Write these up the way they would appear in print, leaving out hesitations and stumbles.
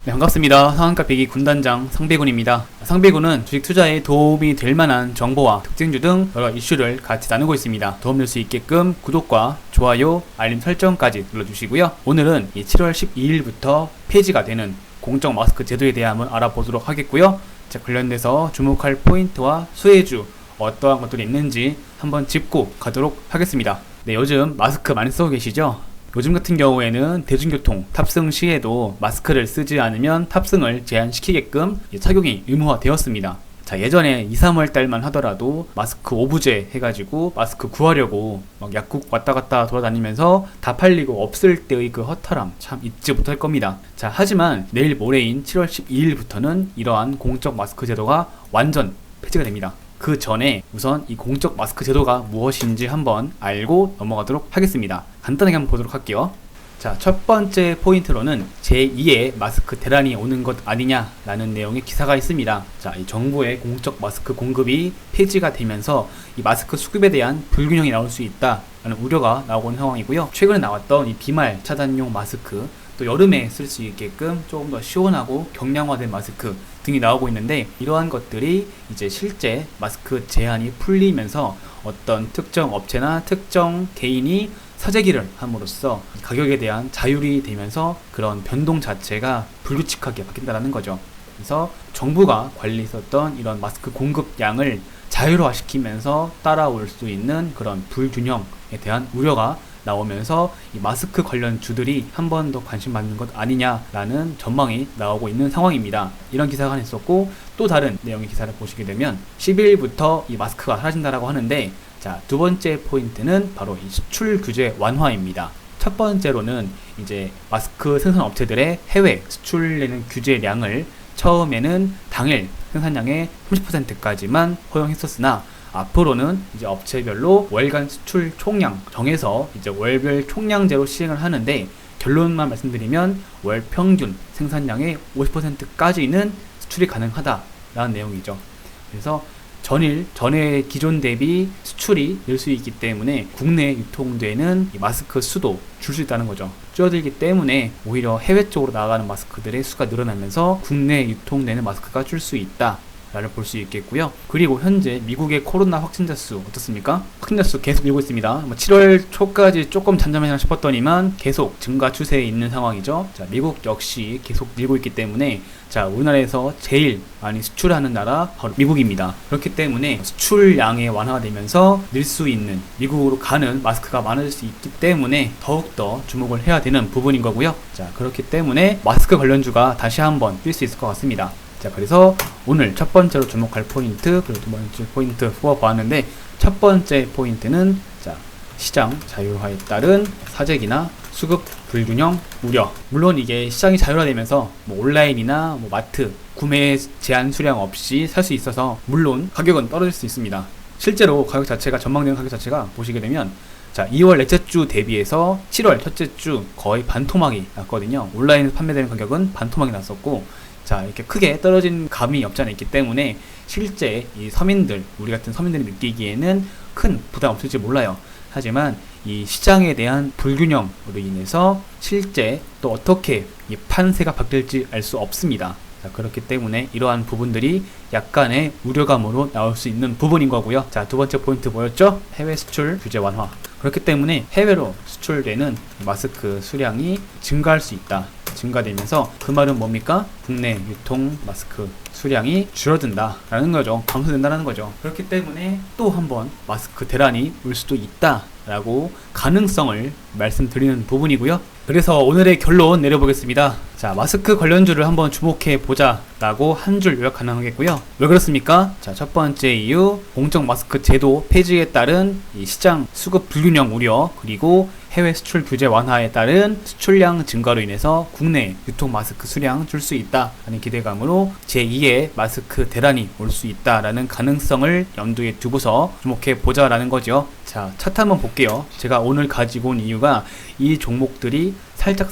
네, 반갑습니다. 상한가 배기 군단장 상배군입니다. 상배군은 주식 투자에 도움이 될 만한 정보와 특징주 등 여러 이슈를 같이 나누고 있습니다. 도움될 수 있게끔 구독과 좋아요, 알림 설정까지 눌러주시고요. 오늘은 7월 12일부터 폐지가 되는 공적 마스크 제도에 대해 한번 알아보도록 하겠고요. 자, 관련돼서 주목할 포인트와 수혜주 어떠한 것들이 있는지 한번 짚고 가도록 하겠습니다. 네, 요즘 마스크 많이 쓰고 계시죠? 요즘 같은 경우에는 대중교통 탑승 시에도 마스크를 쓰지 않으면 탑승을 제한시키게끔 착용이 의무화되었습니다. 자, 예전에 2, 3월 달만 하더라도 마스크 오부제 해가지고 마스크 구하려고 막 약국 왔다 갔다 돌아다니면서 다 팔리고 없을 때의 그 허탈함 참 잊지 못할 겁니다. 자, 하지만 내일 모레인 7월 12일부터는 이러한 공적 마스크 제도가 완전 폐지가 됩니다. 그 전에 우선 이 공적 마스크 제도가 무엇인지 한번 알고 넘어가도록 하겠습니다. 간단하게 한번 보도록 할게요. 자, 첫 번째 포인트로는 제2의 마스크 대란이 오는 것 아니냐라는 내용의 기사가 있습니다. 자, 이 정부의 공적 마스크 공급이 폐지가 되면서 이 마스크 수급에 대한 불균형이 나올 수 있다라는 우려가 나오고 있는 상황이고요. 최근에 나왔던 이 비말 차단용 마스크, 또 여름에 쓸 수 있게끔 조금 더 시원하고 경량화된 마스크 등이 나오고 있는데, 이러한 것들이 이제 실제 마스크 제한이 풀리면서 어떤 특정 업체나 특정 개인이 사재기를 함으로써 가격에 대한 자율이 되면서 그런 변동 자체가 불규칙하게 바뀐다는 거죠. 그래서 정부가 관리했었던 이런 마스크 공급량을 자율화시키면서 따라올 수 있는 그런 불균형에 대한 우려가 나오면서 이 마스크 관련 주들이 한 번 더 관심 받는 것 아니냐라는 전망이 나오고 있는 상황입니다. 이런 기사가 하나 있었고, 또 다른 내용의 기사를 보시게 되면 10일부터 이 마스크가 사라진다라고 하는데, 자, 두 번째 포인트는 바로 이 수출 규제 완화입니다. 첫 번째로는 이제 마스크 생산 업체들의 해외 수출되는 규제량을 처음에는 당일 생산량의 30%까지만 허용했었으나, 앞으로는 이제 업체별로 월간 수출 총량 정해서 이제 월별 총량제로 시행을 하는데, 결론만 말씀드리면 월 평균 생산량의 50%까지는 수출이 가능하다라는 내용이죠. 그래서 전의 기존 대비 수출이 늘 수 있기 때문에 국내에 유통되는 이 마스크 수도 줄 수 있다는 거죠. 줄어들기 때문에 오히려 해외 쪽으로 나가는 마스크들의 수가 늘어나면서 국내에 유통되는 마스크가 줄 수 있다 라를 볼 수 있겠고요. 그리고 현재 미국의 코로나 확진자 수 어떻습니까? 확진자 수 계속 늘고 있습니다. 7월 초까지 조금 잠잠하나 싶었더니만 계속 증가 추세에 있는 상황이죠. 자, 미국 역시 계속 늘고 있기 때문에, 자, 우리나라에서 제일 많이 수출하는 나라 바로 미국입니다. 그렇기 때문에 수출량이 완화되면서 늘 수 있는 미국으로 가는 마스크가 많아질 수 있기 때문에 더욱더 주목을 해야 되는 부분인 거고요. 자, 그렇기 때문에 마스크 관련주가 다시 한번 뛸 수 있을 것 같습니다. 자, 그래서 오늘 첫 번째로 주목할 포인트, 그리고 두 번째 포인트 뽑아보았는데, 첫 번째 포인트는 자, 시장 자율화에 따른 사재기나 수급 불균형 우려. 물론 이게 시장이 자율화되면서 온라인이나 마트 구매 제한 수량 없이 살 수 있어서 물론 가격은 떨어질 수 있습니다. 실제로 가격 자체가, 전망되는 가격 자체가 보시게 되면, 자, 2월 넷째 주 대비해서 7월 첫째 주 거의 반토막이 났거든요. 온라인에서 판매되는 가격은 반토막이 났었고, 자, 이렇게 크게 떨어진 감이 없지 않아 있기 때문에 실제 이 서민들, 우리 같은 서민들이 느끼기에는 큰 부담 없을지 몰라요. 하지만 이 시장에 대한 불균형으로 인해서 실제 또 어떻게 이 판세가 바뀔지 알 수 없습니다. 자, 그렇기 때문에 이러한 부분들이 약간의 우려감으로 나올 수 있는 부분인 거고요. 자, 두 번째 포인트 뭐였죠? 해외 수출 규제 완화. 그렇기 때문에 해외로 수출되는 마스크 수량이 증가할 수 있다. 증가되면서 그 말은 뭡니까? 국내 유통 마스크 수량이 줄어든다라는 거죠. 감소된다는 거죠. 그렇기 때문에 또 한번 마스크 대란이 올 수도 있다라고 가능성을 말씀드리는 부분이고요. 그래서 오늘의 결론 내려보겠습니다. 자, 마스크 관련주를 한번 주목해 보자 라고 한 줄 요약 가능하겠고요. 왜 그렇습니까? 자, 첫 번째 이유, 공적 마스크 제도 폐지에 따른 이 시장 수급 불균형 우려, 그리고 해외 수출 규제 완화에 따른 수출량 증가로 인해서 국내 유통 마스크 수량 줄 수 있다라는 기대감으로 제2의 마스크 대란이 올 수 있다라는 가능성을 염두에 두고서 주목해 보자라는 거죠. 자, 차트 한번 볼게요. 제가 오늘 가지고 온 이유가 이 종목들이 살짝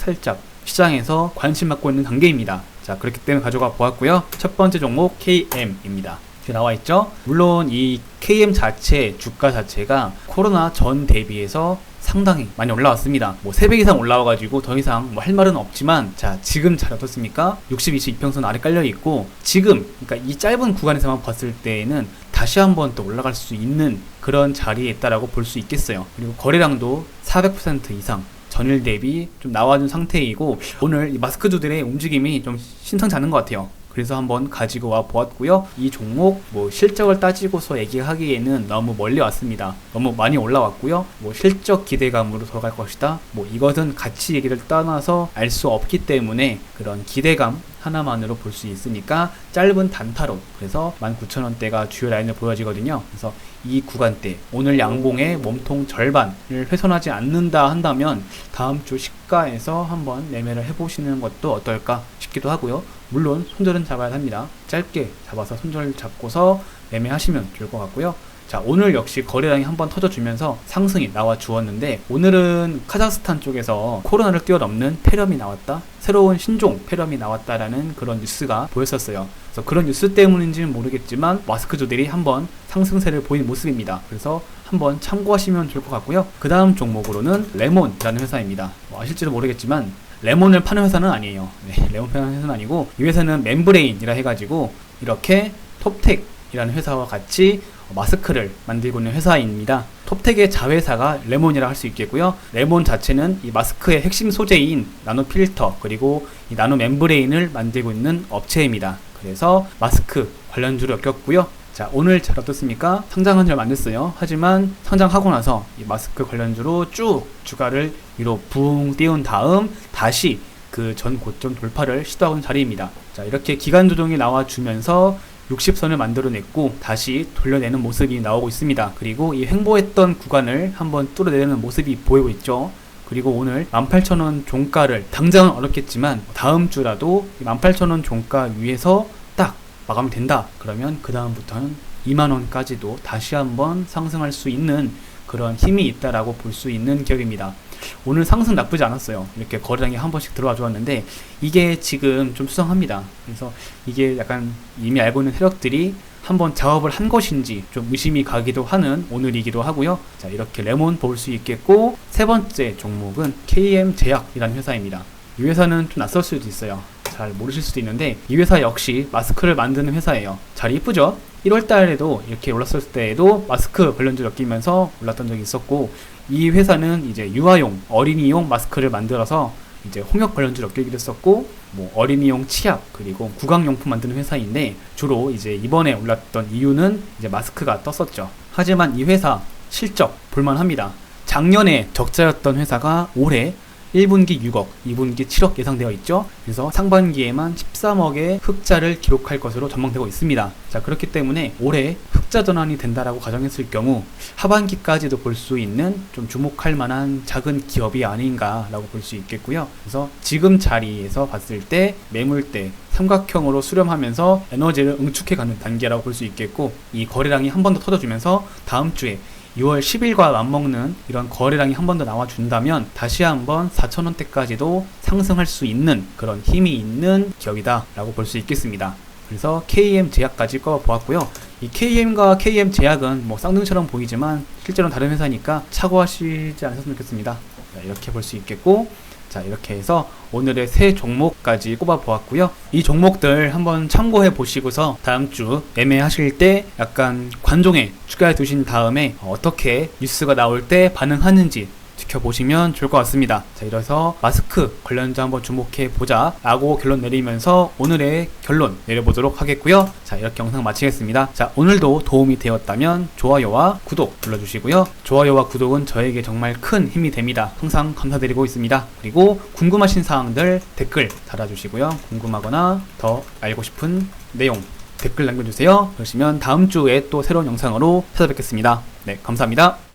시장에서 관심 받고 있는 단계입니다. 자, 그렇기 때문에 가져가 보았고요. 첫 번째 종목 KM입니다. 이렇게 나와 있죠. 물론 이 KM 자체 주가 자체가 코로나 전 대비해서 상당히 많이 올라왔습니다. 뭐 3배 이상 올라와가지고 더 이상 뭐 할 말은 없지만, 자, 지금 잘 어떻습니까? 60, 20 이평선 아래 깔려 있고, 지금 그러니까 이 짧은 구간에서만 봤을 때에는 다시 한번 또 올라갈 수 있는 그런 자리에 있다라고 볼 수 있겠어요. 그리고 거래량도 400% 이상 전일 대비 좀 나와준 상태이고, 오늘 이 마스크주들의 움직임이 좀 심상치 않은 것 같아요. 그래서 한번 가지고 와 보았고요. 이 종목 뭐 실적을 따지고서 얘기하기에는 너무 멀리 왔습니다. 너무 많이 올라왔고요. 뭐 실적 기대감으로 돌아갈 것이다. 뭐 이것은 가치 얘기를 떠나서 알 수 없기 때문에 그런 기대감 하나만으로 볼 수 있으니까 짧은 단타로, 그래서 19,000원대가 주요 라인을 보여지거든요. 그래서 이 구간대 오늘 양봉의 몸통 절반을 훼손하지 않는다 한다면 다음 주 시가에서 한번 매매를 해보시는 것도 어떨까 싶기도 하고요. 물론 손절은 잡아야 합니다. 짧게 잡아서 손절 잡고서 매매하시면 좋을 것 같고요. 자, 오늘 역시 거래량이 한번 터져주면서 상승이 나와 주었는데, 오늘은 카자흐스탄 쪽에서 코로나를 뛰어넘는 폐렴이 나왔다, 새로운 신종 폐렴이 나왔다라는 그런 뉴스가 보였었어요. 그래서 그런 뉴스 때문인지는 모르겠지만 마스크주들이 한번 상승세를 보인 모습입니다. 그래서 한번 참고하시면 좋을 것 같고요. 그 다음 종목으로는 레몬이라는 회사입니다. 뭐 아실지도 모르겠지만 레몬을 파는 회사는 아니에요. 네, 레몬 파는 회사는 아니고, 이 회사는 멤브레인이라 해가지고 이렇게 톱텍이라는 회사와 같이 마스크를 만들고 있는 회사입니다. 톱텍의 자회사가 레몬이라 할 수 있겠고요. 레몬 자체는 이 마스크의 핵심 소재인 나노 필터 그리고 이 나노 멤브레인을 만들고 있는 업체입니다. 그래서 마스크 관련주로 엮였고요. 자, 오늘 잘 어떻습니까? 상장한 지 얼마 안 됐어요. 하지만 상장하고 나서 이 마스크 관련주로 쭉 주가를 위로 붕 띄운 다음 다시 그 전 고점 돌파를 시도하는 자리입니다. 자, 이렇게 기간 조정이 나와주면서 60선을 만들어냈고 다시 돌려내는 모습이 나오고 있습니다. 그리고 이 횡보했던 구간을 한번 뚫어내는 모습이 보이고 있죠. 그리고 오늘 18,000원 종가를, 당장은 어렵겠지만 다음 주라도 18,000원 종가 위에서 딱 마감이 된다 그러면 그 다음부터는 2만원까지도 다시 한번 상승할 수 있는 그런 힘이 있다라고 볼 수 있는 기업입니다. 오늘 상승 나쁘지 않았어요. 이렇게 거래량이 한 번씩 들어와 주었는데 이게 지금 좀 수상합니다. 그래서 이게 약간 이미 알고 있는 세력들이 한번 작업을 한 것인지 좀 의심이 가기도 하는 오늘이기도 하고요. 자, 이렇게 레몬 볼 수 있겠고, 세 번째 종목은 KM 제약이라는 회사입니다. 이 회사는 좀 낯설 수도 있어요. 잘 모르실 수도 있는데 이 회사 역시 마스크를 만드는 회사예요. 잘 이쁘죠? 1월 달에도 이렇게 올랐을 때에도 마스크 관련주 엮이면서 올랐던 적이 있었고, 이 회사는 이제 유아용, 어린이용 마스크를 만들어서 이제 홍역 관련주 엮이기도 했었고, 뭐 어린이용 치약 그리고 구강용품 만드는 회사인데, 주로 이제 이번에 올랐던 이유는 이제 마스크가 떴었죠. 하지만 이 회사 실적 볼만합니다. 작년에 적자였던 회사가 올해 1분기 6억, 2분기 7억 예상되어 있죠. 그래서 상반기에만 13억의 흑자를 기록할 것으로 전망되고 있습니다. 자, 그렇기 때문에 올해 흑자 전환이 된다라고 가정했을 경우 하반기까지도 볼 수 있는 좀 주목할 만한 작은 기업이 아닌가라고 볼 수 있겠고요. 그래서 지금 자리에서 봤을 때 매물대 삼각형으로 수렴하면서 에너지를 응축해가는 단계라고 볼 수 있겠고, 이 거래량이 한 번 더 터져주면서 다음 주에 6월 10일과 맞먹는 이런 거래량이 한 번 더 나와준다면 다시 한번 4,000원대까지도 상승할 수 있는 그런 힘이 있는 기업이다 라고 볼 수 있겠습니다. 그래서 KM 제약까지 꼽아보았고요. 이 KM과 KM 제약은 뭐 쌍둥이처럼 보이지만 실제로는 다른 회사니까 착오하시지 않으셨으면 좋겠습니다. 자, 이렇게 볼 수 있겠고, 자, 이렇게 해서 오늘의 세 종목까지 꼽아보았고요. 이 종목들 한번 참고해 보시고서 다음 주 매매하실 때 약간 관종에 추가해 두신 다음에 어떻게 뉴스가 나올 때 반응하는지 지켜보시면 좋을 것 같습니다. 자, 이래서 마스크 관련주 한번 주목해 보자 라고 결론 내리면서 오늘의 결론 내려보도록 하겠고요. 자, 이렇게 영상 마치겠습니다. 자, 오늘도 도움이 되었다면 좋아요와 구독 눌러주시고요. 좋아요와 구독은 저에게 정말 큰 힘이 됩니다. 항상 감사드리고 있습니다. 그리고 궁금하신 사항들 댓글 달아주시고요. 궁금하거나 더 알고 싶은 내용 댓글 남겨주세요. 그러시면 다음 주에 또 새로운 영상으로 찾아뵙겠습니다. 네, 감사합니다.